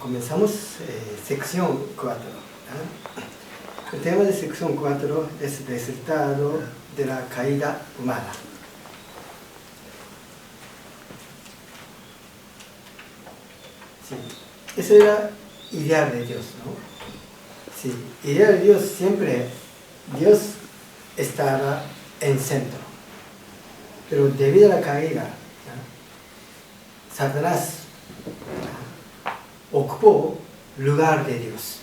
Comenzamos sección 4. El tema de sección 4 es el resultado de la caída humana. Sí. Eso era ideal de Dios, ¿no? Sí, ideal de Dios siempre, Dios estaba en centro. Pero debido a la caída, Satanás ocupó lugar de Dios.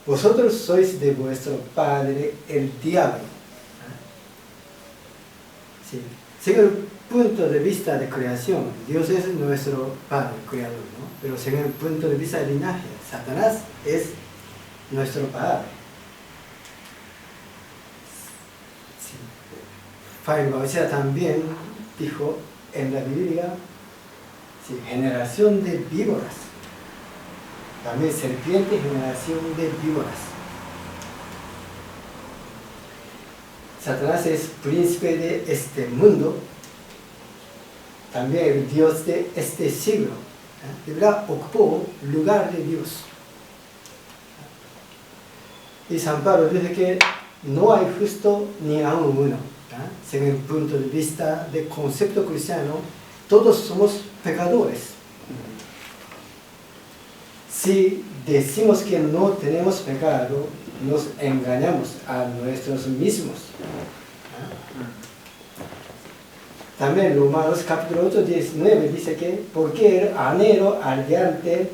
Vosotros sois de vuestro padre el diablo. Sí. Según el punto de vista de creación, Dios es nuestro padre, creador, ¿no? Pero según el punto de vista de linaje, Satanás es nuestro padre. Sí. Fray Bautista también dijo en la Biblia, sí, generación de víboras. También serpiente, generación de víboras. Satanás es príncipe de este mundo, también el Dios de este siglo. De verdad ocupó lugar de Dios. Y San Pablo dice que no hay justo ni aun uno. Según el punto de vista del concepto cristiano, todos somos pecadores. Si decimos que no tenemos pecado, nos engañamos a nosotros mismos. También Romanos capítulo 8, 19 dice que porque el anhelo ardiente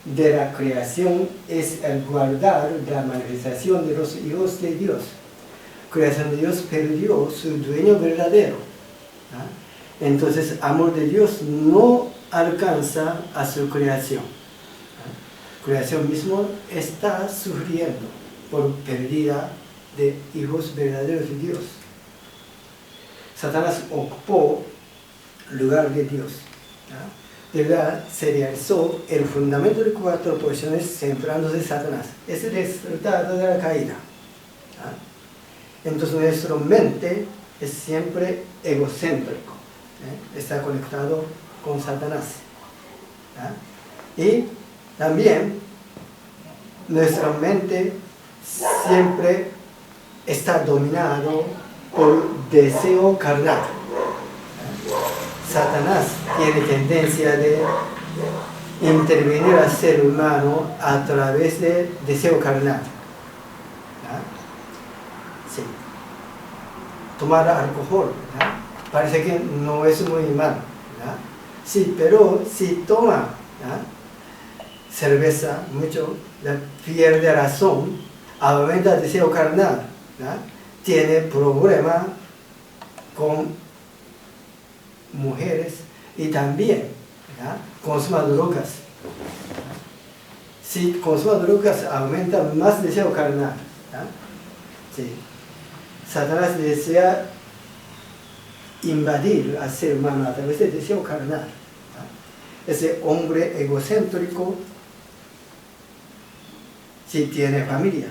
de la creación es el guardar la manifestación de los hijos de Dios. Creación de Dios perdió su dueño verdadero. Entonces, amor de Dios no alcanza a su creación. Creación mismo está sufriendo por pérdida de hijos verdaderos de Dios. Satanás ocupó lugar de Dios. De verdad, se realizó el fundamento de 4 posiciones centrándose en Satanás. Es el resultado de la caída. Entonces, nuestra mente es siempre egocéntrico. Está conectado con Satanás. Y también nuestra mente siempre está dominado por deseo carnal. Satanás tiene tendencia de intervenir al ser humano a través de deseo carnal. Sí. Tomar alcohol, parece que no es muy mal. Sí, pero si toma cerveza mucho, pierde razón, aumenta el deseo carnal, tiene problema con mujeres y también consuma drogas. Si consuma drogas, aumenta más deseo carnal. Sí. Satanás desea invadir al ser humano a través del deseo carnal. Ese hombre egocéntrico, si tiene familia,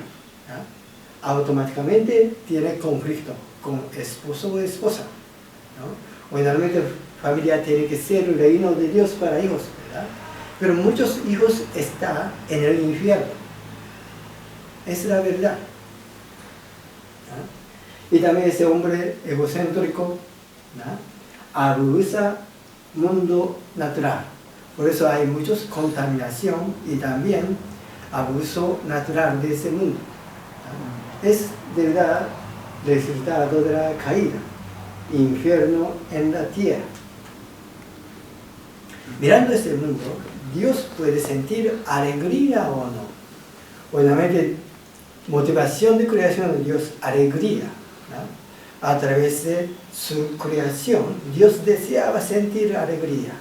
automáticamente tiene conflicto con esposo o esposa. Generalmente familia tiene que ser el reino de Dios para hijos, ¿verdad? Pero muchos hijos están en el infierno. Es la verdad. Y también ese hombre egocéntrico abusa mundo natural. Por eso hay mucha contaminación y también abuso natural de ese mundo. Es de verdad resultado de la caída, infierno en la tierra. Mirando este mundo, Dios puede sentir alegría o no. Obviamente, motivación de creación de Dios, alegría. A través de su creación, Dios deseaba sentir alegría.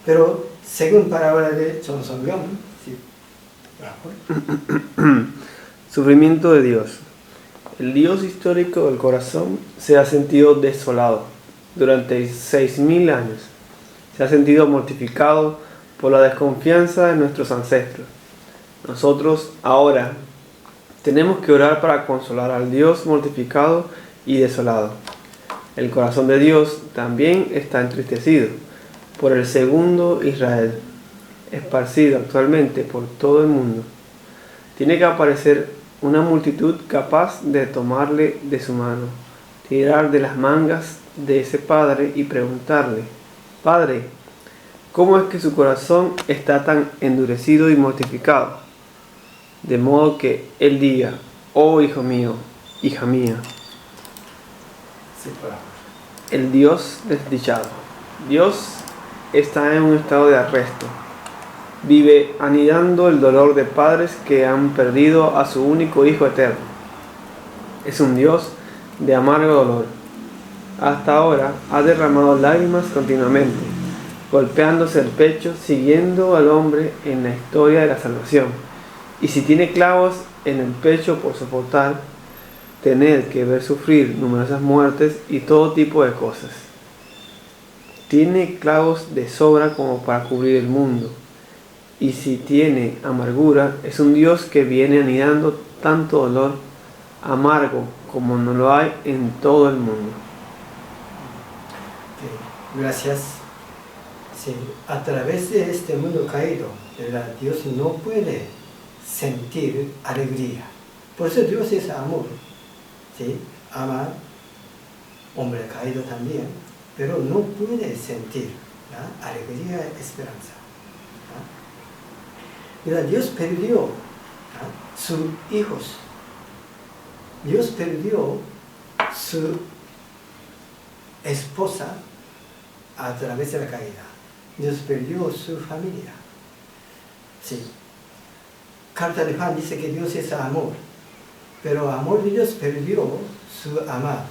Pero según palabra de Johnson-Young, ¿sí? Sufrimiento de Dios. El Dios histórico del corazón se ha sentido desolado durante 6.000 años. Se ha sentido mortificado por la desconfianza de nuestros ancestros. Nosotros ahora tenemos que orar para consolar al Dios mortificado y desolado. El corazón de Dios también está entristecido. por el segundo Israel, esparcido actualmente por todo el mundo. Tiene que aparecer una multitud capaz de tomarle de su mano, tirar de las mangas de ese padre y preguntarle: Padre, ¿cómo es que su corazón está tan endurecido y mortificado? De modo que él diga: oh hijo mío, hija mía. Sí, claro. El Dios desdichado. Dios está en un estado de arresto. Vive anidando el dolor de padres que han perdido a su único hijo eterno. Es un Dios de amargo dolor. Hasta ahora ha derramado lágrimas continuamente, golpeándose el pecho, siguiendo al hombre en la historia de la salvación. Y si tiene clavos en el pecho por soportar, tener que ver sufrir numerosas muertes y todo tipo de cosas. Tiene clavos de sobra como para cubrir el mundo. Y si tiene amargura, es un Dios que viene anidando tanto dolor amargo como no lo hay en todo el mundo. Gracias. Sí, a través de este mundo caído, Dios no puede sentir alegría. Por eso Dios es amor. ¿Sí? Ama hombre caído también, pero no puede sentir, ¿no?, alegría y esperanza. Mira, Dios perdió, ¿no?, sus hijos. Dios perdió su esposa a través de la caída. Dios perdió su familia. Sí. Carta de Juan dice que Dios es amor, pero amor de Dios perdió su amado.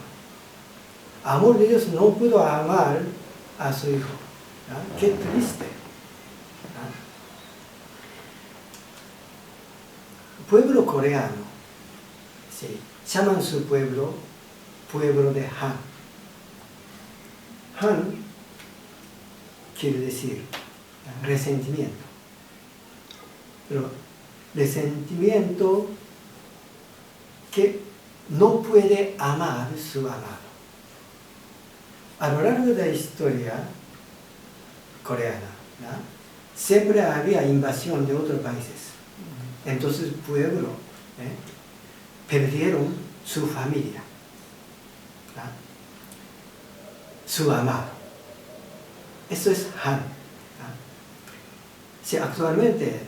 Amor de Dios no pudo amar a su hijo. ¿No? Qué triste. Pueblo coreano, sí, llaman su pueblo de Han. Han quiere decir resentimiento. Pero resentimiento que no puede amar su amado. A lo largo de la historia coreana, ¿no?, siempre había invasión de otros países. Entonces el pueblo perdieron su familia, ¿no?, su amado. Eso es Han, ¿no? Si actualmente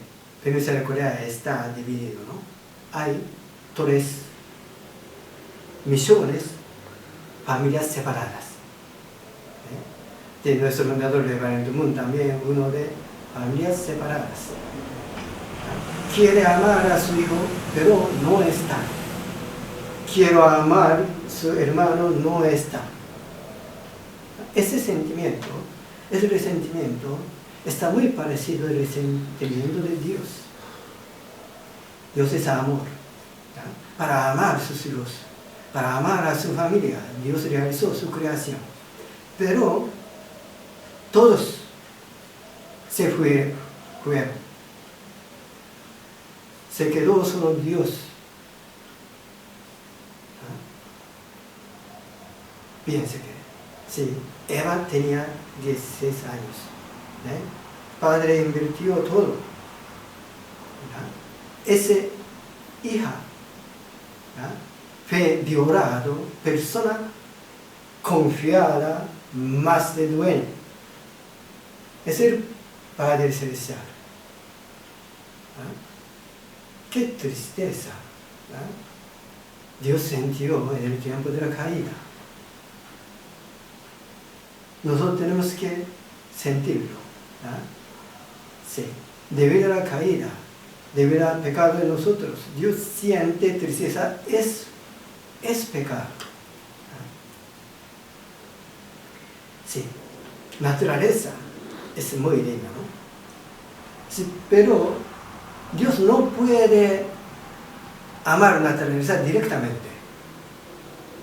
Península de Corea está dividido, ¿no?, hay 3 millones de familias separadas. De nuestro fundador de Ban Ki-moon también uno de familias separadas. Quiere amar a su hijo, pero no está. Quiero amar a su hermano, no está. Ese sentimiento, ese resentimiento, está muy parecido al resentimiento de Dios. Dios es amor, ¿no?, para amar a sus hijos, para amar a su familia. Dios realizó su creación. Pero todos se fueron. Se quedó solo Dios. Piense que, sí, Eva tenía 16 años. Padre invirtió todo. Esa hija, fue violado, persona confiada más de dueño. Es el Padre Celestial. Qué tristeza, ¿no? Dios sintió en el tiempo de la caída. Nosotros tenemos que sentirlo, ¿no? Sí. Debido a la caída, debido al pecado de nosotros, Dios siente tristeza, es pecado. Sí, naturaleza es muy linda, ¿no? Sí, pero Dios no puede amar la naturaleza directamente.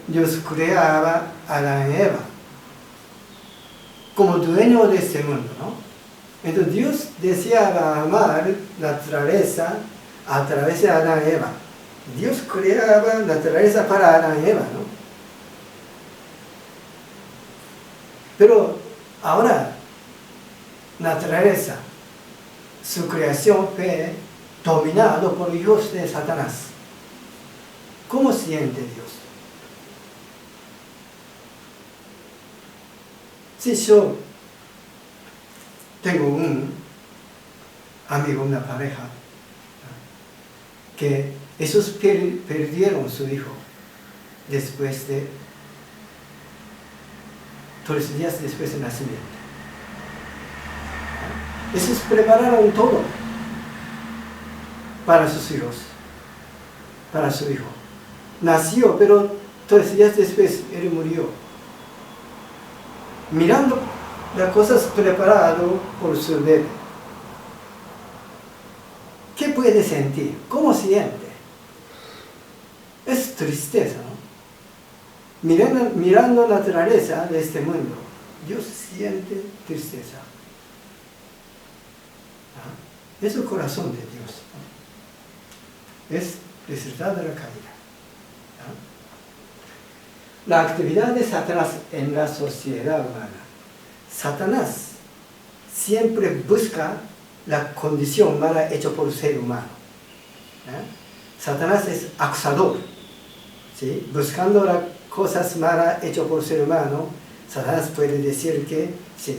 Dios creaba a Adán y Eva como dueño de este mundo, ¿no? Entonces Dios deseaba amar la naturaleza a través de Adán y Eva. Dios creaba la naturaleza para Adán y Eva, ¿no? Pero ahora naturaleza, su creación fue dominado por hijos de Satanás. ¿Cómo siente Dios? Si yo tengo un amigo, una pareja, que esos perdieron su hijo después de 3 días después del nacimiento. Esos prepararon todo para sus hijos, para su hijo. Nació, pero 3 días después él murió. Mirando las cosas preparadas por su bebé. ¿Qué puede sentir? ¿Cómo siente? Es tristeza, ¿no? Mirando la naturaleza de este mundo, Dios siente tristeza. ¿Ah? Es el corazón de Dios, ¿no? Es resultado de la caída. ¿Ah? La actividad de Satanás en la sociedad humana. Satanás siempre busca la condición mala hecha por el ser humano. Satanás es acusador, ¿sí? Buscando las cosas malas hechas por el ser humano. Satanás puede decir que sí,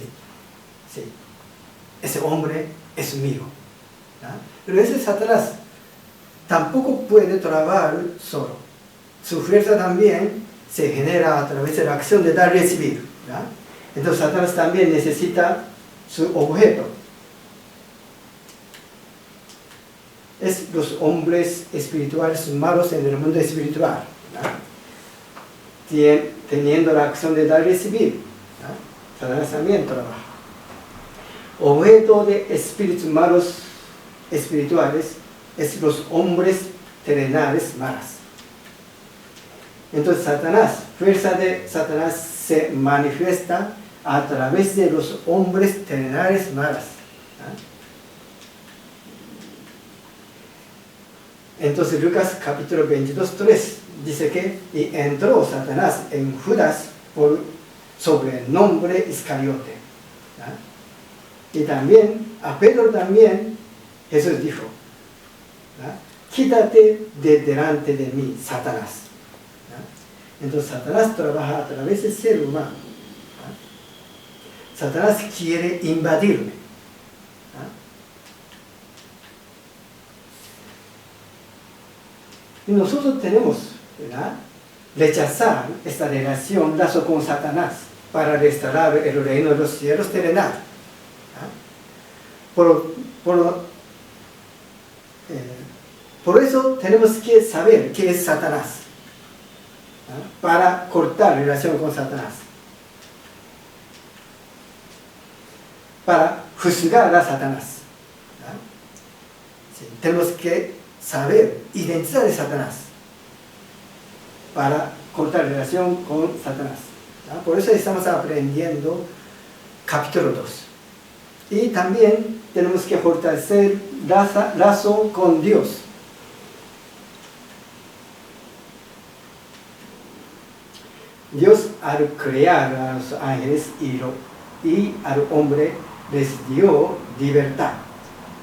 ese hombre es mío, ¿no? Pero ese Satanás tampoco puede trabajar solo. Su fuerza también se genera a través de la acción de dar y recibir, ¿no? Entonces Satanás también necesita su objeto. Es los hombres espirituales malos en el mundo espiritual, ¿no? Teniendo la acción de dar y recibir, ¿no? Satanás también trabaja. Objeto de espíritus malos espirituales es los hombres terrenales malos. Entonces fuerza de Satanás se manifiesta a través de los hombres terrenales malos, ¿no? Entonces Lucas capítulo 22:3 dice que y entró Satanás en Judas por sobrenombre Iscariote, ¿no? Y también a Pedro también Jesús dijo, ¿no? Quítate de delante de mí, Satanás, ¿no? Entonces Satanás trabaja a través del ser humano, ¿no? Satanás quiere invadirme, ¿no? Y nosotros tenemos, ¿verdad?, rechazar esta relación, lazo con Satanás, para restaurar el reino de los cielos terrenal. Por eso tenemos que saber qué es Satanás, ¿no?, para cortar relación con Satanás, para juzgar a Satanás, ¿no? Sí, tenemos que saber, identidad de Satanás, para cortar relación con Satanás, ¿no? Por eso estamos aprendiendo capítulo 2. Y también tenemos que fortalecer lazo con Dios. Dios al crear a los ángeles y al hombre les dio libertad.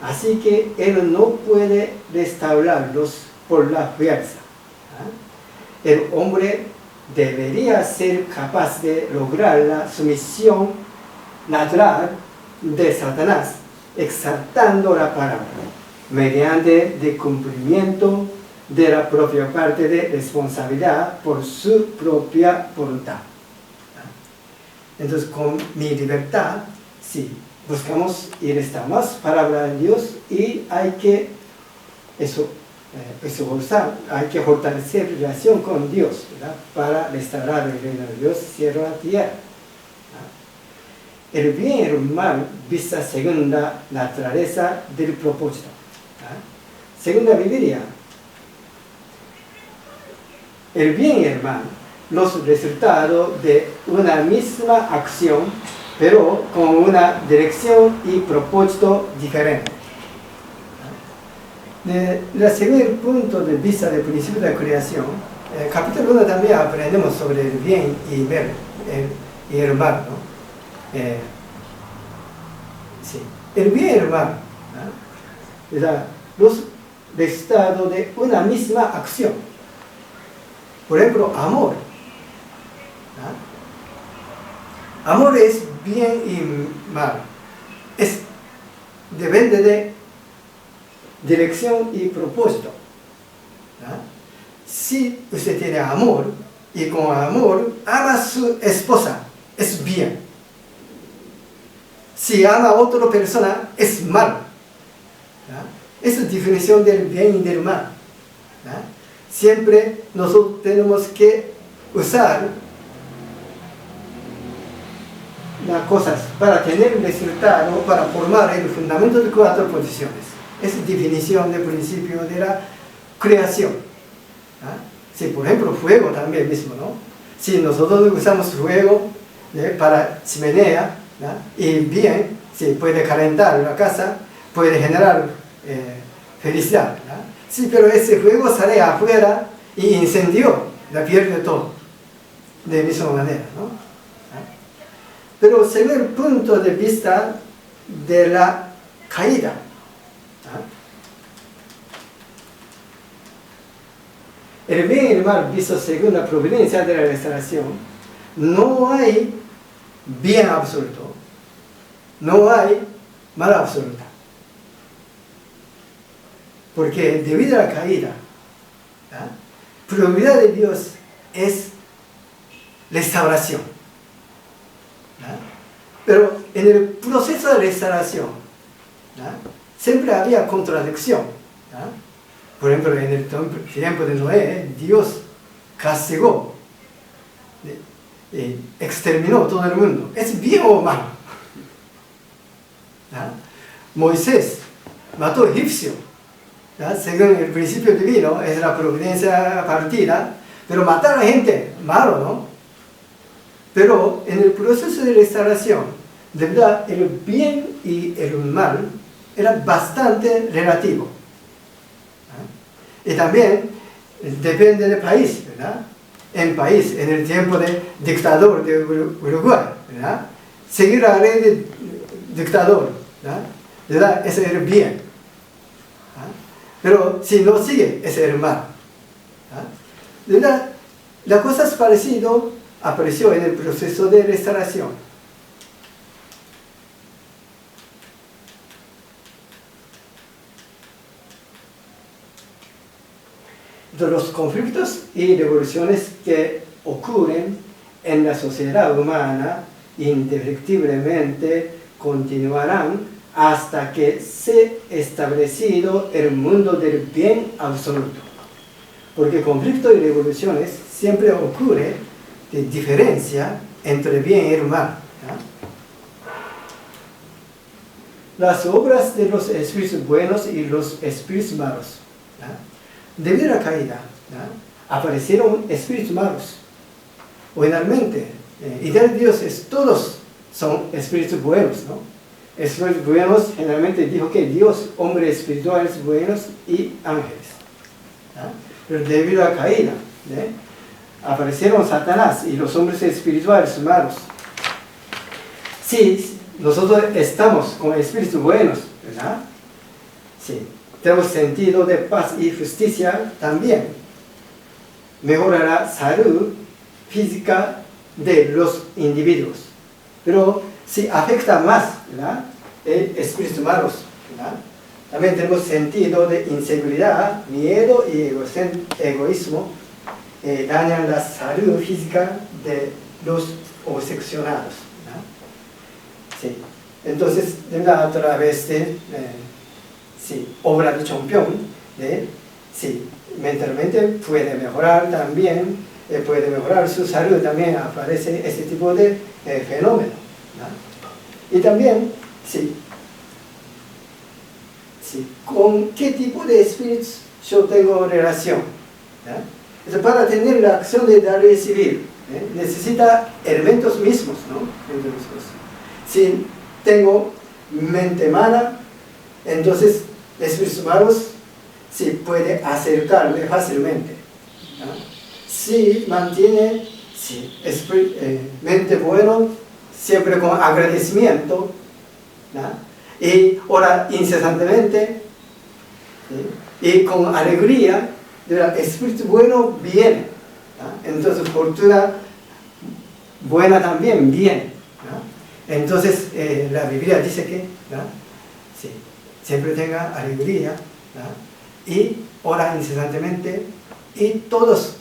Así que Él no puede restaurarlos por la fuerza. El hombre debería ser capaz de lograr la sumisión natural de Satanás, exaltando la palabra, mediante el cumplimiento de la propia parte de responsabilidad por su propia voluntad. Entonces, con mi libertad, sí, buscamos y restamos palabra de Dios y hay que hay que fortalecer relación con Dios, ¿verdad?, para restaurar el reino de Dios, cielo la tierra. El bien y el mal vista según la naturaleza del propósito. Según la Biblia, el bien y el mal, los resultados de una misma acción, pero con una dirección y propósito diferente. El segundo punto de vista del principio de la creación, capítulo 1 también aprendemos sobre el bien y el mal, ¿no? sí, el bien y el mal, ¿no? O sea, los resultados de una misma acción. Por ejemplo, amor. ¿No? Amor es bien y mal. Depende de dirección y propósito. ¿No? Si usted tiene amor y con amor ama a su esposa, es bien. Si ama a otra persona, es mal. ¿No? Esa es la definición del bien y del mal. ¿No? Siempre nosotros tenemos que usar las cosas para tener un resultado, para formar el fundamento de 4 posiciones. Esa es la definición del principio de la creación. ¿No? Si, por ejemplo, fuego también mismo, ¿no? Si nosotros usamos fuego para chimenea, ¿no? Y bien, si puede calentar la casa, puede generar felicidad, ¿no? Sí, pero ese fuego sale afuera y incendió, la pierde todo, de misma manera, ¿no? Pero según el punto de vista de la caída, el bien y el mal visto según la providencia de la restauración, no hay bien absoluto, no hay mal absoluta. Porque debido a la caída, la prioridad de Dios es restauración. Pero en el proceso de restauración, siempre había contradicción. Por ejemplo, en el tiempo de Noé, Dios castigó, exterminó todo el mundo. ¿Es bien o mal? Moisés mató a egipcio. Según el principio divino, es la providencia partida, pero matar a la gente, malo, ¿no? Pero en el proceso de restauración, de verdad, el bien y el mal era bastante relativo. Y también depende del país, ¿verdad? En el tiempo del dictador de Uruguay, ¿verdad? Seguir la ley del dictador, ¿verdad? Ese es el bien. Pero si no sigue, ese es el mal. ¿Verdad? La cosa es parecida, apareció en el proceso de restauración. De los conflictos y revoluciones que ocurren en la sociedad humana indefectiblemente continuarán hasta que se establecido el mundo del bien absoluto. Porque conflictos y revoluciones siempre ocurre de diferencia entre el bien y el mal. Las obras de los espíritus buenos y los espíritus malos. Debido a la caída, aparecieron espíritus malos. Originalmente, ideal de Dios es todos son espíritus buenos, ¿no? Espíritus buenos generalmente dijo que Dios, hombres espirituales buenos y ángeles. Pero debido a la caída, aparecieron Satanás y los hombres espirituales malos. Si nosotros estamos con espíritus buenos, ¿verdad? Sí, tenemos sentido de paz y justicia también. Mejorará la salud física de los individuos. Pero si afecta más, ¿verdad?, espíritus malos, ¿verdad?, también tenemos sentido de inseguridad, miedo y egoísmo, dañan la salud física de los obsesionados. Sí. Entonces, a través de obra de Chompion, sí, mentalmente puede mejorar también, puede mejorar su salud, también aparece ese tipo de fenómeno. Y también, sí, con qué tipo de espíritus yo tengo relación. Entonces, para tener la acción de dar y recibir, necesita elementos mismos, ¿no? Si tengo mente mala, entonces espíritus malos sí puede acercarme fácilmente. Si mantiene mente bueno, siempre con agradecimiento, y ora incesantemente, ¿sí? Y con alegría, el espíritu bueno viene, ¿no? Entonces fortuna buena también viene, ¿no? Entonces la Biblia dice que, ¿no? Sí, siempre tenga alegría, ¿no? Y ora incesantemente, y todos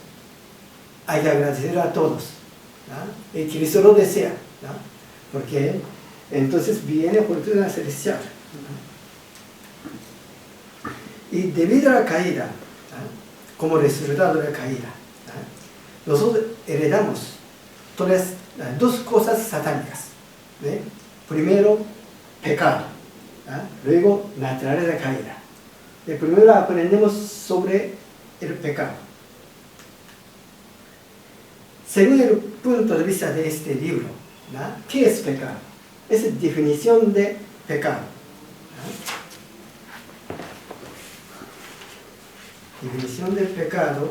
hay que agradecer a todos, ¿no? Y Cristo lo desea, ¿no? Porque entonces viene fortuna celestial, ¿no? Y debido a la caída, ¿no? Como resultado de la caída, ¿no? Nosotros heredamos dos cosas satánicas, ¿no? Primero, pecado, ¿no? Luego, naturaleza caída. Primero aprendemos sobre el pecado. Según el punto de vista de este libro, ¿no? ¿Qué es pecado? Es definición de pecado, ¿no? Definición del pecado.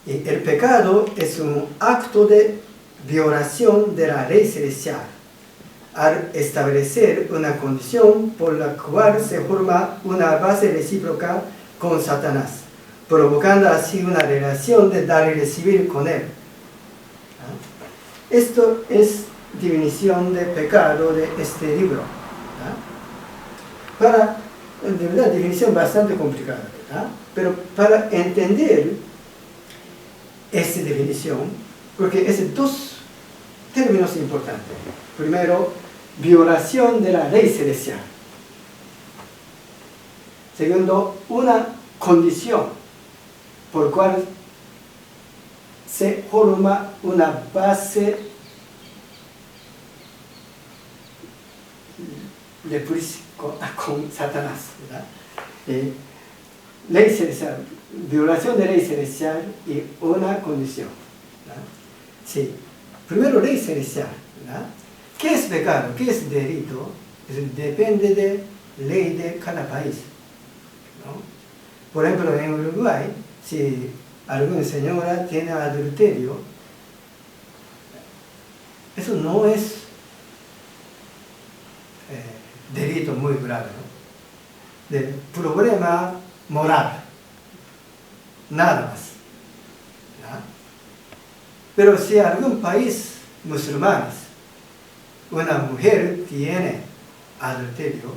El pecado es un acto de violación de la ley celestial al establecer una condición por la cual se forma una base recíproca con Satanás, provocando así una relación de dar y recibir con él. ¿No? Esto es definición de pecado de este libro. ¿No? De verdad, definición bastante complicada, ¿no? Pero para entender esta definición, porque es dos términos importantes. Primero, violación de la ley celestial. Segundo, una condición por cual se forma una base de con Satanás, ¿verdad? Ley celestial, violación de ley celestial y una condición, ¿verdad? Sí. Primero, ley celestial, ¿verdad? ¿Qué es pecado? ¿Qué es delito? Depende de ley de cada país, ¿no? Por ejemplo, en Uruguay, si alguna señora tiene adulterio, eso no es delito muy grave, ¿no? De problema moral, nada más, ¿no? Pero si algún país musulmán, una mujer tiene adulterio,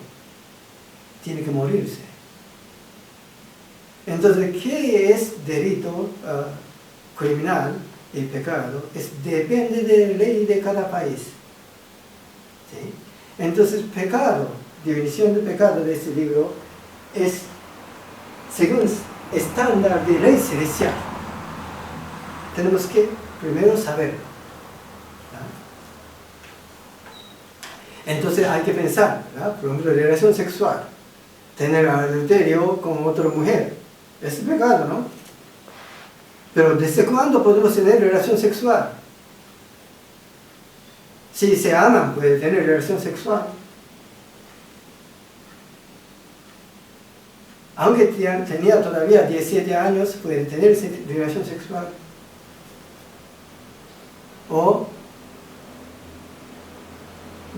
tiene que morirse. Entonces, ¿qué es delito criminal y pecado? Depende de la ley de cada país, ¿sí? Entonces, pecado, definición de pecado de este libro, es según estándar de ley celestial. Tenemos que primero saberlo, ¿no? Entonces hay que pensar, ¿no? Por ejemplo, relación sexual, tener adulterio con otra mujer, es pecado, ¿no? Pero ¿desde cuándo podemos tener relación sexual? Si se aman, puede tener relación sexual. Aunque tenía todavía 17 años, puede tener relación sexual. O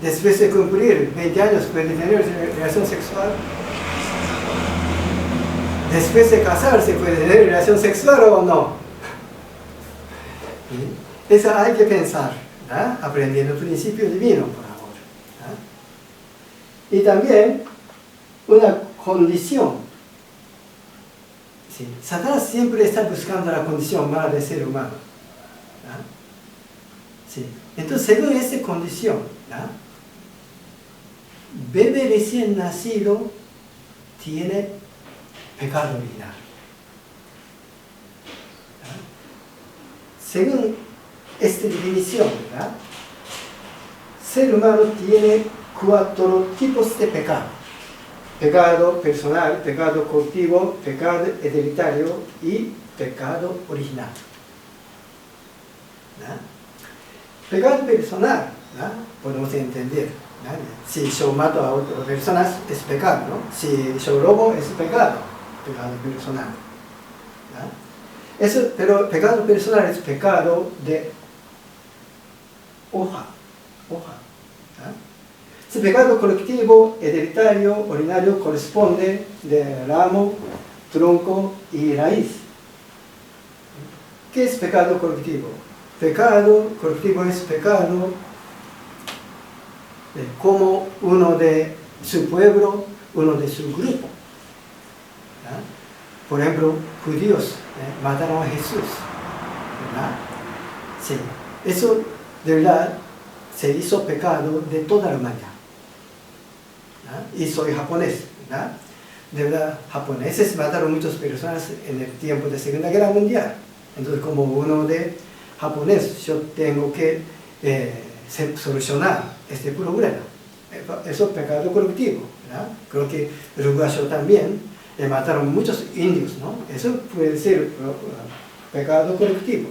después de cumplir 20 años, puede tener relación sexual. Después de casarse, puede tener relación sexual o no. Eso hay que pensar, ¿no? Aprendiendo el principio divino, por favor, ¿no? Y también una condición. ¿Sí? Satanás siempre está buscando la condición mala del ser humano, ¿no? ¿Sí? Entonces, según esta condición, ¿no? Bebé recién nacido tiene pecado original, ¿no? Según esta definición, ¿no? Ser humano tiene 4 tipos de pecado: pecado personal, pecado colectivo, pecado hereditario y pecado original, ¿no? Pecado personal, ¿no? Podemos entender, ¿no? Si yo mato a otras personas es pecado, ¿no? Si yo robo es pecado personal, ¿no? Eso, pero pecado personal es pecado de hoja, ¿no? Este pecado colectivo, hereditario, ordinario, corresponde de ramo, tronco y raíz. ¿Qué es pecado colectivo? Pecado colectivo es pecado como uno de su pueblo, uno de su grupo. ¿Ya? Por ejemplo, judíos mataron a Jesús. ¿Verdad? Sí. Eso de verdad se hizo pecado de toda la humanidad. ¿Ya? Y soy japonés. ¿Ya? De verdad, japoneses mataron muchas personas en el tiempo de Segunda Guerra Mundial. Entonces, como uno de japonés, yo tengo que solucionar este problema. Eso es pecado colectivo. ¿Verdad? Creo que el uruguayo también mataron muchos indios, ¿no? Eso puede ser pecado colectivo.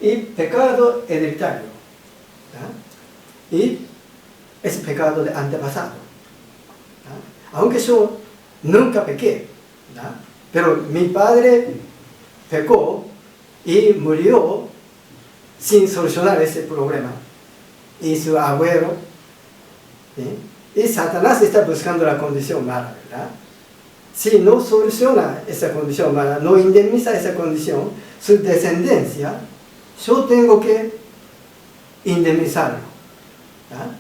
Y pecado hereditario. ¿Ya? Y es pecado de antepasado. ¿Ya? Aunque yo nunca pequé, ¿ya? Pero mi padre pecó y murió sin solucionar ese problema. Y su abuelo, ¿sí? Y Satanás está buscando la condición mala, ¿verdad? Si no soluciona esa condición mala, no indemniza esa condición, su descendencia, yo tengo que indemnizarlo. ¿Ya?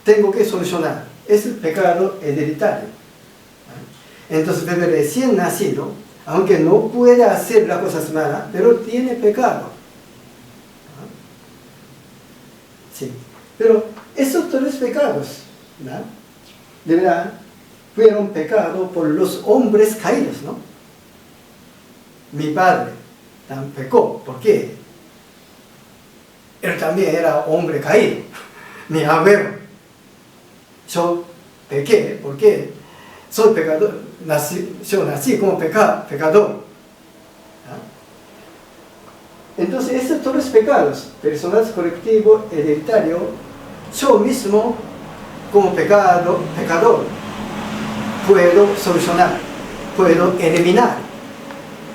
Tengo que solucionar. Es el pecado hereditario. ¿Ya? Entonces, el bebé recién nacido, aunque no puede hacer las cosas malas, pero tiene pecado. ¿Ya? Sí. Pero esos tres pecados, ¿ya? De verdad, fueron pecados por los hombres caídos, ¿no? Mi padre también pecó. ¿Por qué? Él también era hombre caído. Mi abuelo. Yo pequé. ¿Por qué? Soy pecador. Yo nací como pecador. ¿Ya? Entonces, estos tres pecados, personal, colectivo, hereditario, yo mismo, como pecador, puedo solucionar, puedo eliminar,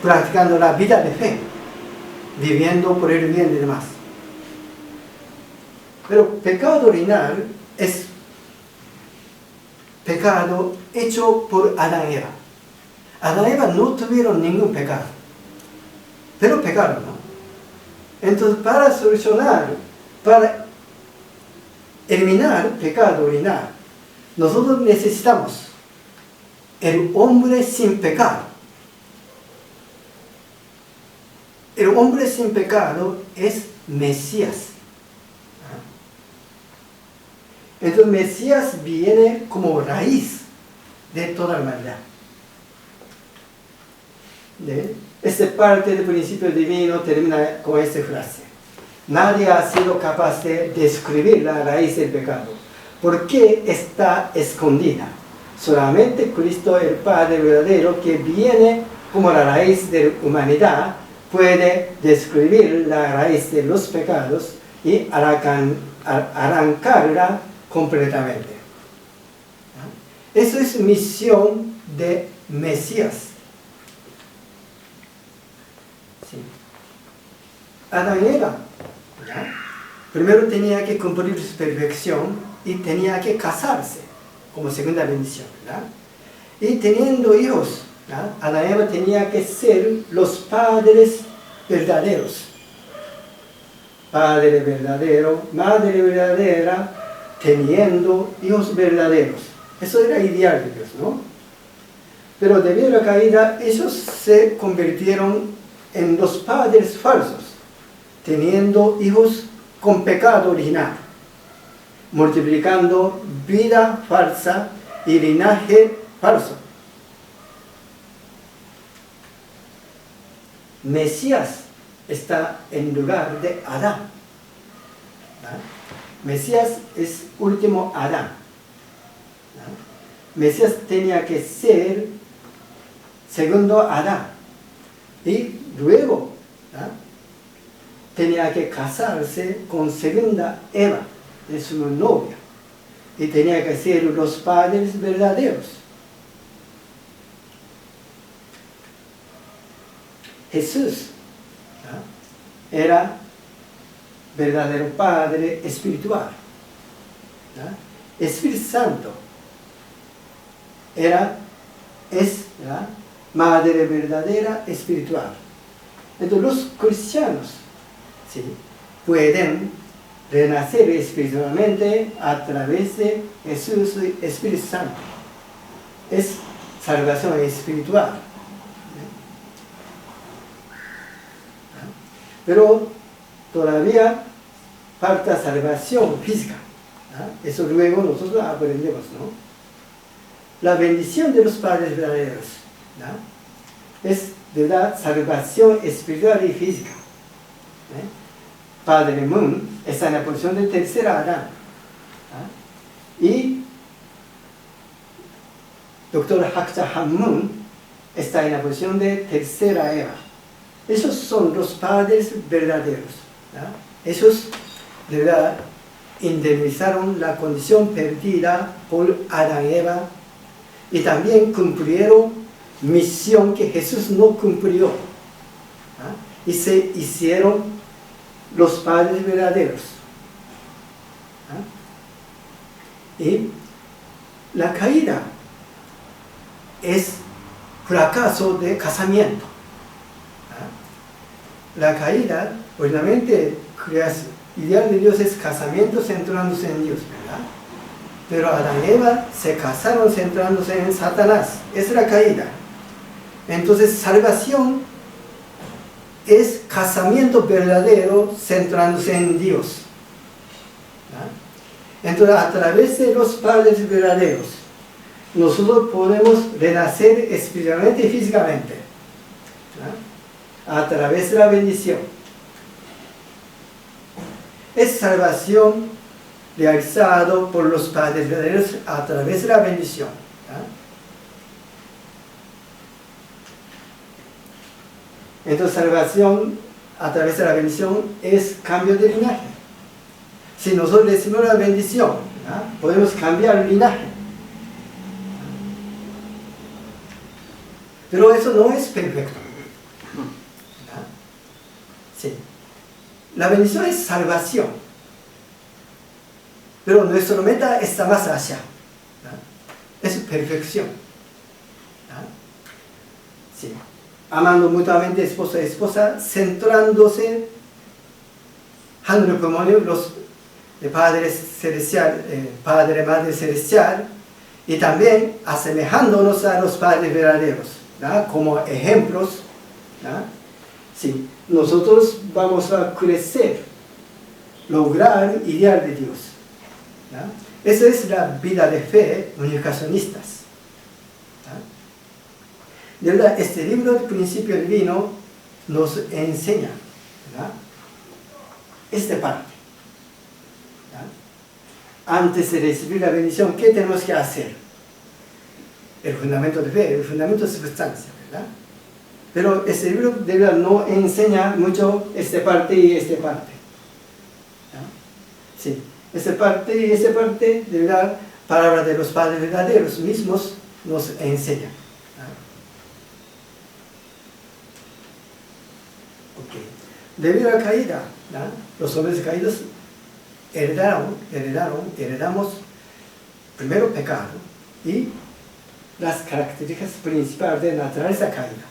practicando la vida de fe, viviendo por el bien de demás. Pero pecado original es pecado hecho por Adán y Eva. Adán y Eva no tuvieron ningún pecado, pero pecaron, ¿no? Entonces, para solucionar, para eliminar pecado original, nosotros necesitamos el hombre sin pecado. El hombre sin pecado es Mesías. Entonces, Mesías viene como raíz de toda la humanidad. Esta parte del principio divino termina con esta frase. Nadie ha sido capaz de describir la raíz del pecado. ¿Por qué está escondida? Solamente Cristo, el Padre verdadero, que viene como la raíz de la humanidad, puede describir la raíz de los pecados y arrancarla completamente. Eso es misión de Mesías. Sí. Adán y Eva, ¿verdad? Primero tenía que cumplir su perfección y tenía que casarse como segunda bendición, ¿verdad? Y teniendo hijos, ¿verdad? Adán y Eva tenía que ser los padres verdaderos. Padre verdadero, madre verdadera, teniendo hijos verdaderos. Eso era el ideal de Dios, ¿no? Pero debido a la caída, ellos se convirtieron en los padres falsos, teniendo hijos con pecado original, multiplicando vida falsa y linaje falso. Mesías está en lugar de Adán. ¿Verdad? Mesías es último Adán. ¿Verdad? Mesías tenía que ser segundo Adán. Y luego, ¿verdad? Tenía que casarse con segunda Eva, de su novia. Y tenía que ser los padres verdaderos. Jesús, ¿verdad? Era verdadero padre espiritual. ¿no? Espíritu Santo es la madre verdadera espiritual. Entonces los cristianos, ¿sí?, pueden renacer espiritualmente a través de Jesús Espíritu Santo. Es salvación espiritual. Pero todavía falta salvación física. Eso luego nosotros aprendemos, ¿no? La bendición de los padres verdaderos, ¿no?, es de verdad salvación espiritual y física. Padre Moon está en la posición de tercera Adán. Y Dr. Hakcha Han Moon está en la posición de tercera Eva. Esos son los padres verdaderos. Esos de verdad indemnizaron la condición perdida por Adán y Eva y también cumplieron misión que Jesús no cumplió. Y se hicieron los padres verdaderos. Y la caída es fracaso de casamiento. La caída, obviamente, el ideal de Dios es casamiento centrándose en Dios, ¿verdad? Pero Adán y Eva se casaron centrándose en Satanás. Es la caída. Entonces, salvación es casamiento verdadero centrándose en Dios. Entonces, a través de los padres verdaderos, nosotros podemos renacer espiritualmente y físicamente, a través de la bendición. Es salvación realizado por los padres verdaderos a través de la bendición. Entonces, salvación a través de la bendición es cambio de linaje. Si nosotros recibimos la bendición, podemos cambiar el linaje. Pero eso no es perfecto. Sí. La bendición es salvación. Pero nuestra meta está más allá. Es perfección. Sí. Amando mutuamente esposo y esposa, centrándose, los padres celestial, padre, madre celestial, y también asemejándonos a los padres verdaderos, como ejemplos. Sí, nosotros vamos a crecer, lograr el ideal de Dios. Esa es la vida de fe unificacionistas. De verdad, este libro del principio divino nos enseña, esta parte. Antes de recibir la bendición, ¿qué tenemos que hacer? El fundamento de fe, el fundamento de sustancia, ¿verdad? Pero este libro de verdad no enseña mucho esta parte y esta parte. Sí, esta parte y esta parte, de verdad, palabra de los padres verdaderos mismos nos enseñan. Debido a la caída, los hombres caídos heredamos primero pecado y las características principales de la naturaleza caída.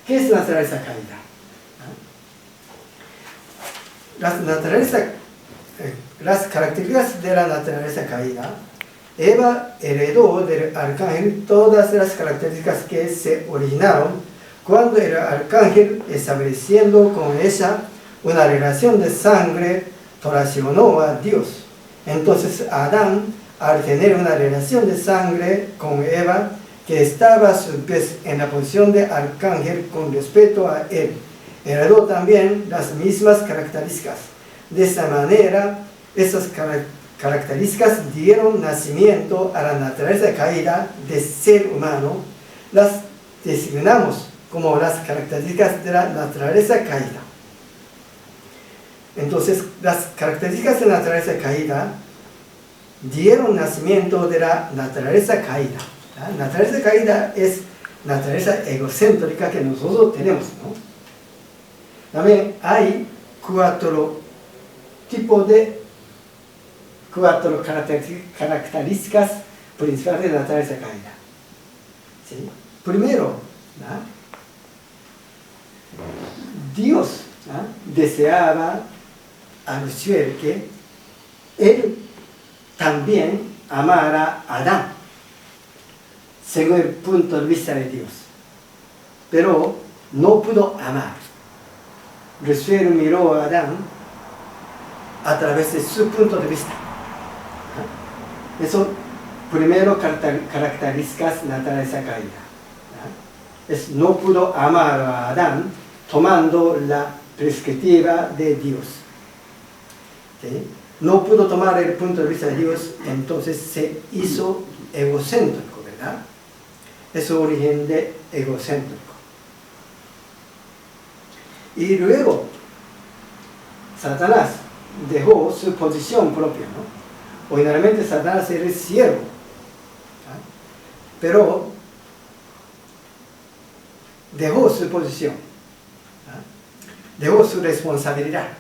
¿Qué es la naturaleza caída? Las características de la naturaleza caída. Eva heredó del arcángel todas las características que se originaron cuando el arcángel, estableciendo con ella una relación de sangre, traicionó a Dios. Entonces Adán, al tener una relación de sangre con Eva, que estaba a su vez en la posición de arcángel con respecto a él, heredó también las mismas características. De esta manera, esas características dieron nacimiento a la naturaleza caída del ser humano. Las designamos como las características de la naturaleza caída. Entonces, las características de la naturaleza caída dieron nacimiento de la naturaleza caída. La naturaleza caída es la naturaleza egocéntrica que nosotros tenemos, ¿no? También hay 4 tipos de cuatro características principales de la naturaleza caída. ¿Sí? Primero, ¿no? Dios, ¿no?, deseaba a Lucifer que él también amara a Adán, según el punto de vista de Dios. Pero no pudo amar. Lucifer miró a Adán a través de su punto de vista. ¿No? Eso, primero, características de la naturaleza caída. ¿No? No pudo amar a Adán tomando la perspectiva de Dios. ¿Sí? No pudo tomar el punto de vista de Dios, entonces se hizo egocéntrico, ¿verdad? Es su origen de egocéntrico. Y luego, Satanás dejó su posición propia, ¿no? Originalmente Satanás era el siervo, ¿no? Pero dejó su posición, ¿no? Dejó su responsabilidad, ¿no?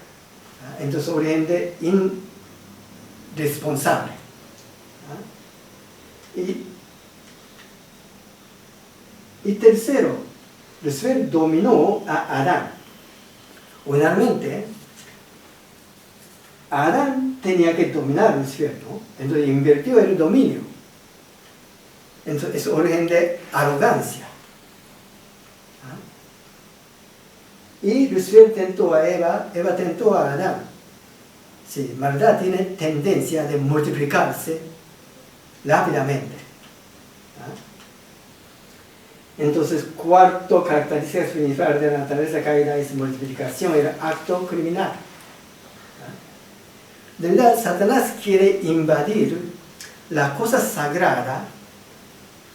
Entonces origen de irresponsable, ¿no? Y tercero, Lucifer dominó a Adán. Originalmente, Adán tenía que dominar a Lucifer, ¿no? Entonces invirtió el dominio. Entonces es origen de arrogancia. ¿No? Y Lucifer tentó a Eva tentó a Adán. Sí, maldad tiene tendencia de multiplicarse rápidamente. ¿No? Entonces, cuarto característica principal de la naturaleza caída es multiplicación, el acto criminal. De verdad, Satanás quiere invadir la cosa sagrada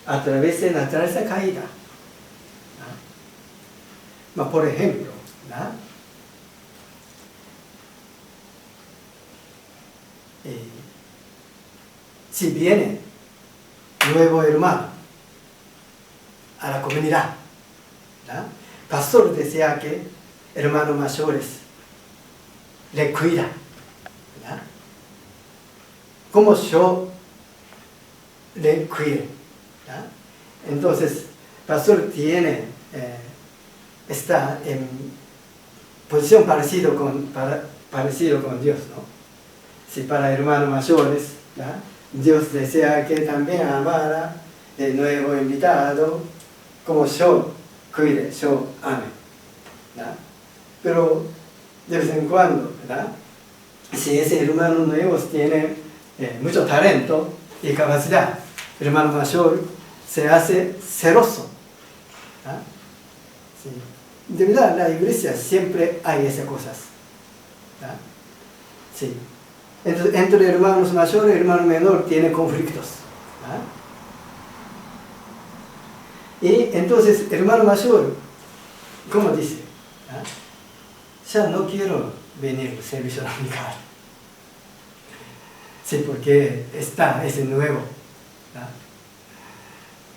a través de la naturaleza caída. ¿No? Por ejemplo, ¿no?, si viene nuevo hermano a la comunidad, ¿no?, pastor desea que hermanos mayores le cuida, ¿no?, como yo le cuide, ¿no? Entonces pastor está en posición parecido con Dios, ¿no? Si para hermanos mayores, ¿no?, Dios desea que también amara el nuevo invitado, como yo cuide, yo ame, ¿no? Pero de vez en cuando, ¿verdad?, si ese hermano nuevo tiene mucho talento y capacidad, el hermano mayor se hace celoso, ¿no? Sí. De verdad, en la iglesia siempre hay esas cosas, ¿no? Sí. Entonces, entre hermanos mayores y hermano menor tiene conflictos, ¿no? Y entonces, hermano mayor, ¿cómo dice? ¿No? Ya no quiero venir al servicio dominical. Sí, porque está ese nuevo, ¿no?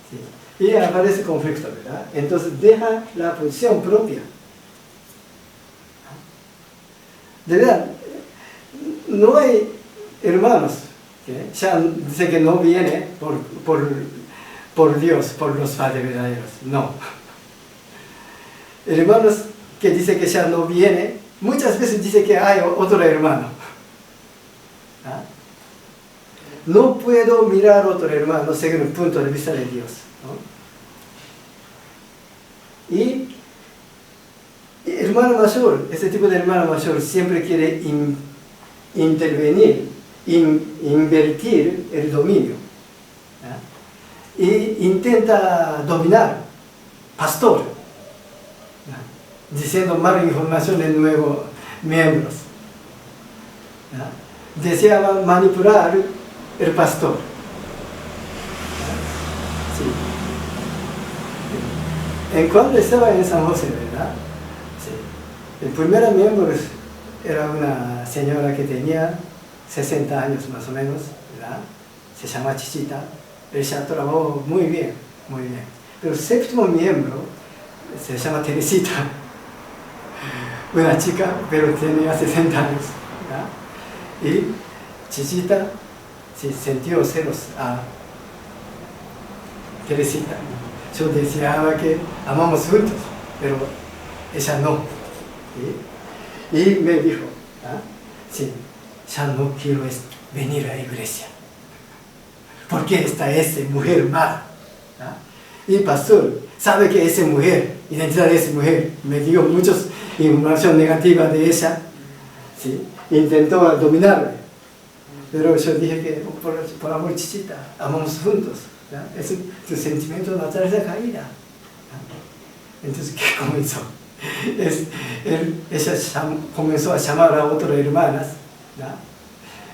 Sí. Y aparece conflicto, ¿verdad? Entonces deja la posición propia. De verdad, no hay hermanos que ya dice que no viene por Dios, por los padres verdaderos. No. Hermanos que dice que ya no viene, muchas veces dice que hay otro hermano. ¿Ah? No puedo mirar otro hermano según el punto de vista de Dios, ¿no? Y hermano mayor, ese tipo de hermano mayor siempre quiere intervenir, invertir el dominio, ¿no?, y intenta dominar pastor, ¿no?, diciendo mala información de nuevos miembros, ¿no?, deseaba manipular el pastor, ¿no? Sí. En cuando estaba en San José, ¿verdad? Sí. El primer miembro era una señora que tenía 60 años más o menos, ¿verdad? Se llama Chichita. Ella trabajó muy bien, muy bien. Pero el séptimo miembro se llama Teresita, una chica, pero tenía 60 años, ¿verdad? Y Chichita sí, sintió celos a Teresita. Yo deseaba que amamos juntos, pero ella no. ¿Sí? Y me dijo, sí, ya no quiero venir a la iglesia. ¿Por qué está esa mujer mala? Y el pastor sabe que esa mujer, identidad de esa mujer, me dio muchas informaciones negativas de ella. ¿Sí? Intentó dominarme. Pero yo dije que, por amor, chichita, amamos juntos. Es tu sentimiento de naturaleza caída. Entonces, ¿qué comenzó? Ella comenzó a llamar a otras hermanas.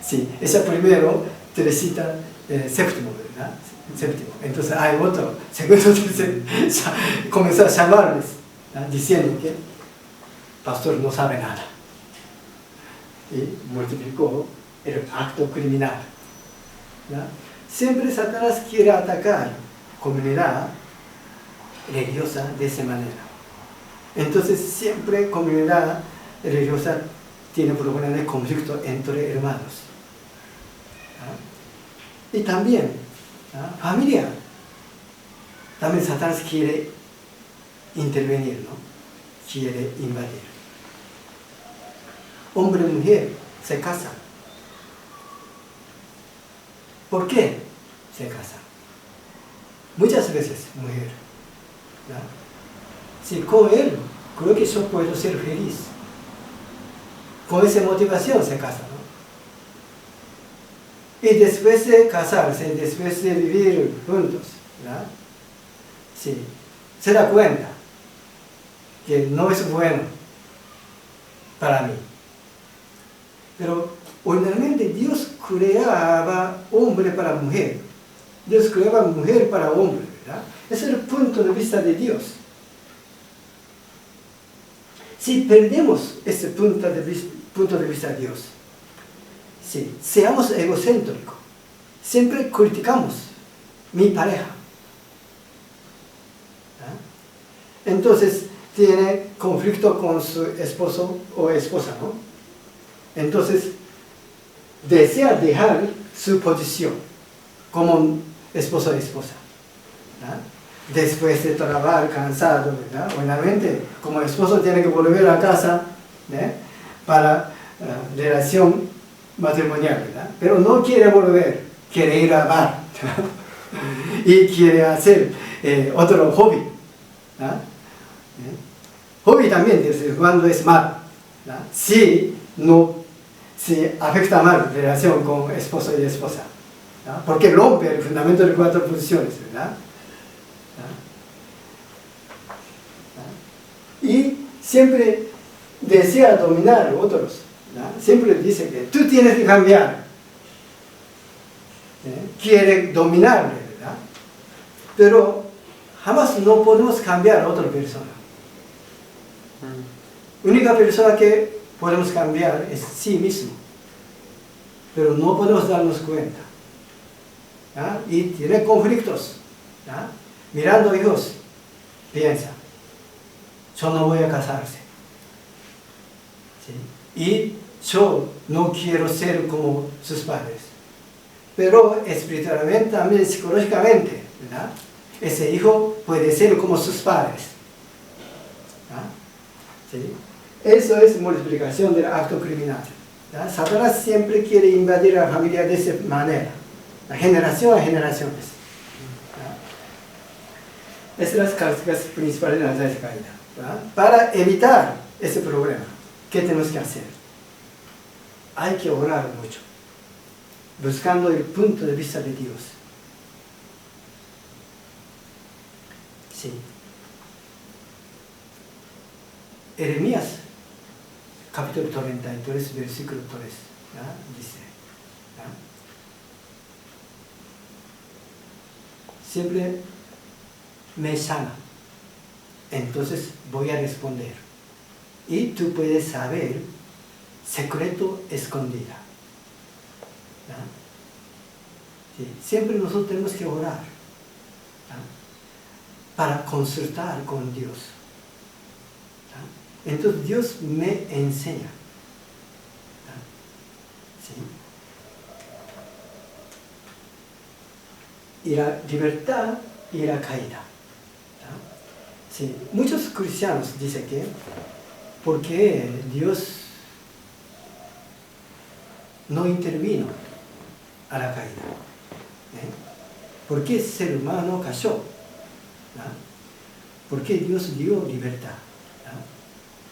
Sí, ella primero, Teresita, séptimo, ¿verdad? Séptimo. Entonces hay otro, segundo, tercero, comenzó a llamarles, diciendo que el pastor no sabe nada. Y multiplicó el acto criminal. Siempre Satanás quiere atacar comunidad religiosa de esa manera. Entonces siempre comunidad religiosa tiene problemas de conflicto entre hermanos. Y también familia. También Satanás quiere intervenir, ¿no? Quiere invadir. Hombre y mujer se casan. ¿Por qué se casan? Muchas veces mujer. Si con él creo que yo puedo ser feliz. Con esa motivación se casa, ¿no? Y después de casarse, después de vivir juntos, sí, se da cuenta que no es bueno para mí. Pero originalmente Dios creaba hombre para mujer. Dios creaba mujer para hombre, ¿verdad? Ese es el punto de vista de Dios. Si perdemos ese punto de vista de Dios, sí, seamos egocéntricos, siempre criticamos mi pareja. Entonces tiene conflicto con su esposo o esposa, ¿no? Entonces desea dejar su posición como esposo o esposa. Después de trabajar cansado, ¿verdad? Obviamente, como esposo tiene que volver a casa, ¿verdad? Para relación matrimonial, ¿verdad? Pero no quiere volver, quiere ir a bar y quiere hacer otro hobby. Hobby también, desde cuando es mal, si afecta mal la relación con esposo y esposa, porque rompe el fundamento de 4 posiciones, ¿verdad? Y siempre desea dominar a otros. Siempre dice que tú tienes que cambiar. Quiere dominarle, ¿verdad? Pero jamás no podemos cambiar a otra persona. La única persona que podemos cambiar es sí mismo. Pero no podemos darnos cuenta. Y tiene conflictos. Mirando hijos, piensa, yo no voy a casarse. ¿Sí? Y yo no quiero ser como sus padres. Pero espiritualmente, también psicológicamente, ¿verdad? Ese hijo puede ser como sus padres. ¿Sí? Eso es multiplicación del acto criminal. Satanás siempre quiere invadir a la familia de esa manera, de generación a generaciones. Esas son las características principales de la naturaleza caída. Para evitar ese problema, ¿qué tenemos que hacer? Hay que orar mucho, buscando el punto de vista de Dios. Sí. Jeremías, capítulo 33, versículo 3, dice, siempre me llama, entonces voy a responder. Y tú puedes saber secreto escondido. Sí, siempre nosotros tenemos que orar para consultar con Dios. Entonces Dios me enseña. ¿Sí? y la libertad y la caída. Sí, muchos cristianos dicen que porque Dios no intervino a la caída, porque el ser humano cayó, porque Dios dio libertad,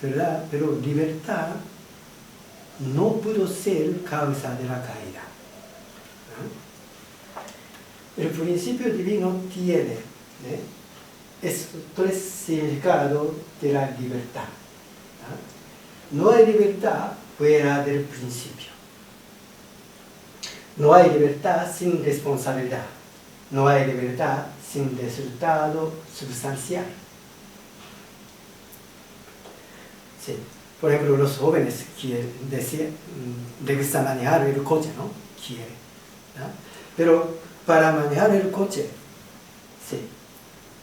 ¿verdad? Pero libertad no pudo ser causa de la caída. El principio divino tiene estos tres significados de la libertad. No hay libertad fuera del principio. No hay libertad sin responsabilidad. No hay libertad sin resultado sustancial. Sí. Por ejemplo, los jóvenes les gusta manejar el coche, ¿no? Pero para manejar el coche, sí,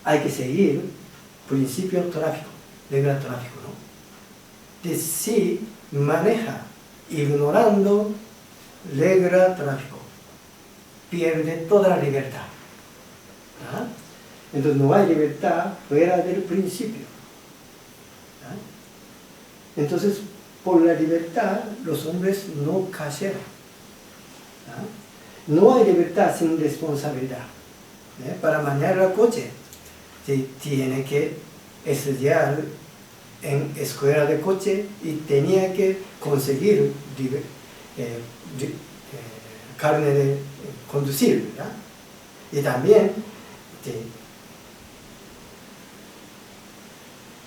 hay que seguir principio tráfico, regla tráfico, ¿no? De si maneja ignorando regla tráfico, pierde toda la libertad. Entonces no hay libertad fuera del principio. Entonces, por la libertad, los hombres no cayeron. No hay libertad sin responsabilidad. Para manejar el coche, tiene que estudiar en escuela de coche y tenía que conseguir carne de conducir, ¿verdad? Y también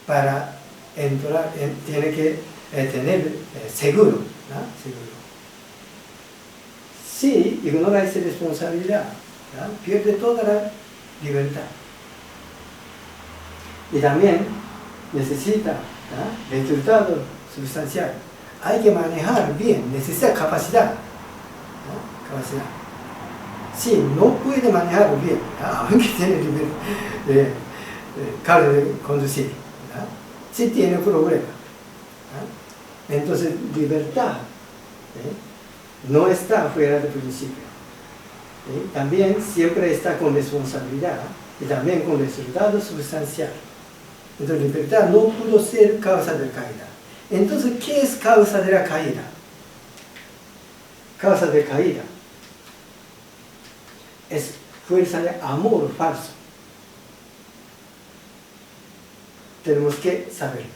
para entrar, tiene que tener seguro, ¿no? Seguro. Si ignora esa responsabilidad, ¿no? Pierde toda la libertad. Y también necesita, ¿no?, resultado sustancial. Hay que manejar bien, necesita capacidad, ¿no? Capacidad. Si no puede manejar bien, ¿no?, aunque tiene carne de conducir, si tiene problema. Entonces, libertad no está fuera del principio. También siempre está con responsabilidad y también con resultado sustancial. Entonces, libertad no pudo ser causa de la caída. Entonces, ¿qué es causa de la caída? Causa de caída es fuerza de amor falso. Tenemos que saberlo.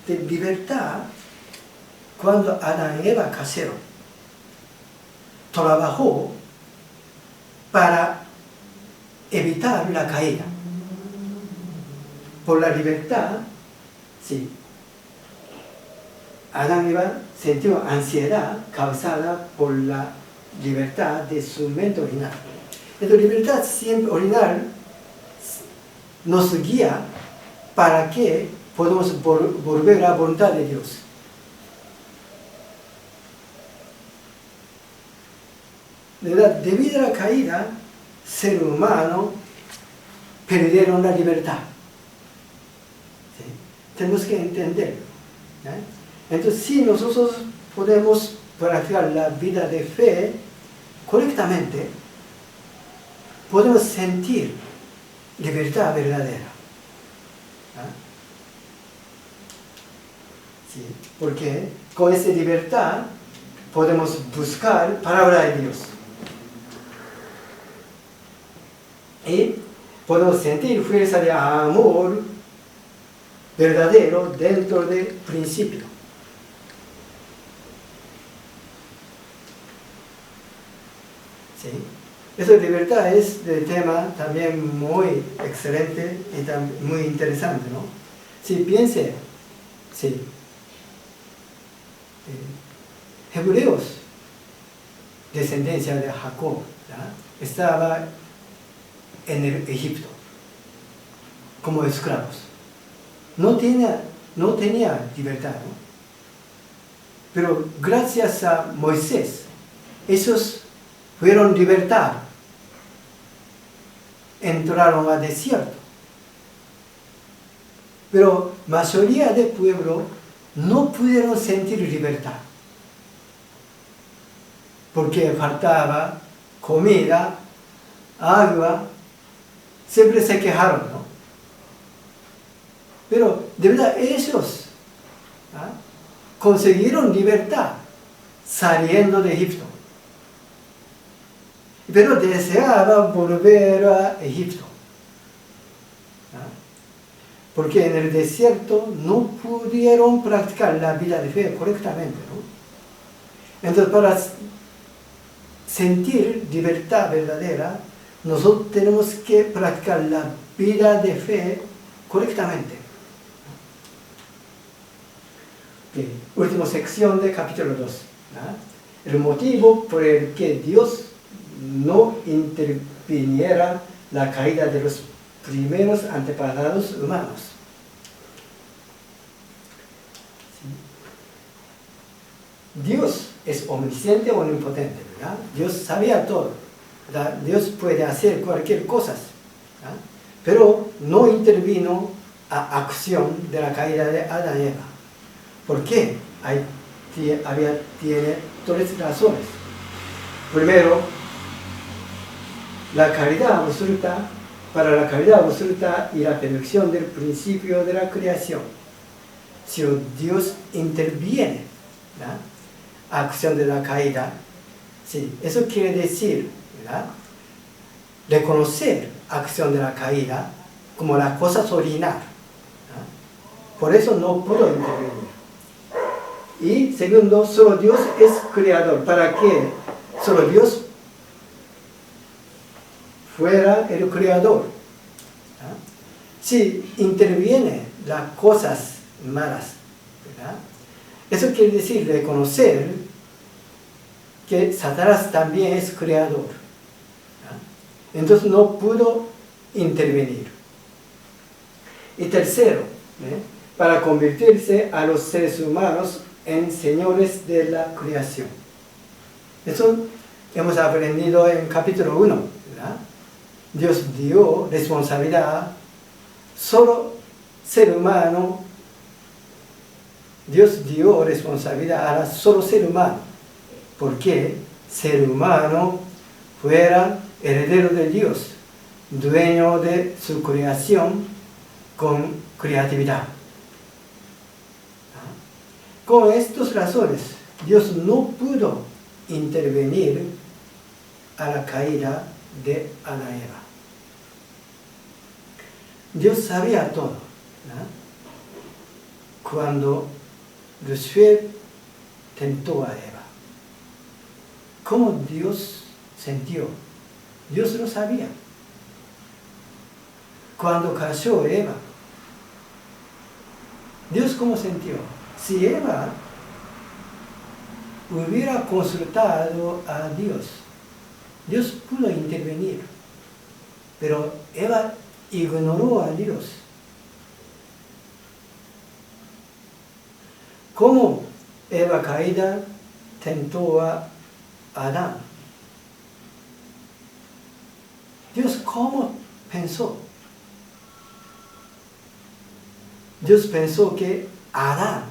De libertad, cuando Adán y Eva cayeron, trabajó para evitar la caída. Por la libertad, sí, Adán y Eva sintió ansiedad causada por la libertad de su mente original. Entonces, libertad siempre original nos guía para que podamos volver a la voluntad de Dios. Debido a la caída, ser humano perdieron la libertad. ¿Sí? Tenemos que entenderlo. Entonces, si nosotros podemos practicar la vida de fe correctamente, podemos sentir libertad verdadera. Sí, porque con esa libertad podemos buscar palabra de Dios. Y podemos sentir fuerza de amor verdadero dentro del principio. ¿Sí? Esa libertad es el tema también muy excelente y muy interesante, ¿no? Si piense, sí, hebreos, descendencia de Jacob, ¿verdad?, estaba en el Egipto como esclavos. No tenía libertad, ¿no? Pero gracias a Moisés, esos fueron libertados. Entraron al desierto. Pero la mayoría del pueblo no pudieron sentir libertad. Porque faltaba comida, agua, siempre se quejaron, ¿no? Pero de verdad ellos consiguieron libertad saliendo de Egipto. Pero deseaban volver a Egipto. Porque en el desierto no pudieron practicar la vida de fe correctamente, ¿no? Entonces, para sentir libertad verdadera, nosotros tenemos que practicar la vida de fe correctamente. Okay. Última sección de capítulo 2. El motivo por el que Dios no interviniera la caída de los primeros antepasados humanos. ¿Sí? Dios es omnisciente o omnipotente, ¿verdad? Dios sabía todo, ¿verdad? Dios puede hacer cualquier cosa, ¿verdad? Pero no intervino a acción de la caída de Adán y Eva. ¿Por qué? Tiene tres razones. Primero, para la caridad absoluta y la perfección del principio de la creación. Si Dios interviene, ¿verdad?, a acción de la caída, sí, eso quiere decir, ¿verdad?, reconocer acción de la caída como las cosas originales. Por eso no puedo intervenir. Y segundo, solo Dios es creador. ¿Para qué solo Dios fuera el creador? Si interviene las cosas malas, ¿verdad?, eso quiere decir reconocer que Satanás también es creador. Entonces no pudo intervenir. Y tercero, para convertirse a los seres humanos en señores de la creación. Eso hemos aprendido en capítulo 1, ¿verdad? Dios dio responsabilidad solo ser humano. Dios dio responsabilidad a solo ser humano, porque ser humano fuera heredero de Dios, dueño de su creación con creatividad. Con estas razones, Dios no pudo intervenir a la caída de Adán y Eva. Dios sabía todo, ¿no? Cuando Lucifer tentó a Eva, ¿cómo Dios sintió? Dios lo sabía. Cuando cayó Eva, Dios cómo sintió. Si Eva hubiera consultado a Dios, Dios pudo intervenir, pero Eva ignoró a Dios. ¿Cómo Eva caída tentó a Adán? Dios cómo pensó. Dios pensó que Adán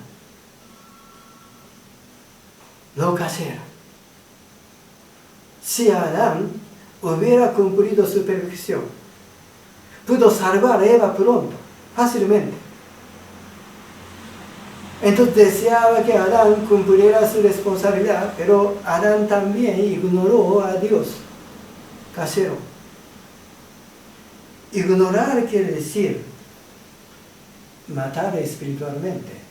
lo casera. Si Adán hubiera cumplido su perfección, pudo salvar a Eva pronto, fácilmente. Entonces deseaba que Adán cumpliera su responsabilidad, pero Adán también ignoró a Dios casero. Ignorar quiere decir matar espiritualmente.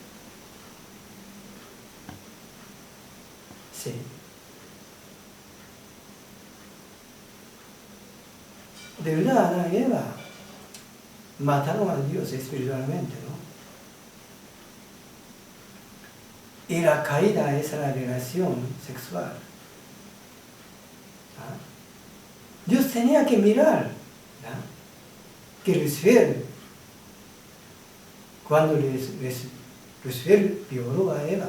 Sí. De verdad, Adán y Eva mataron a Dios espiritualmente, ¿no? Y la caída es la relación sexual. Dios tenía que mirar, ¿no?, que Lucifer, cuando Lucifer violó a Eva,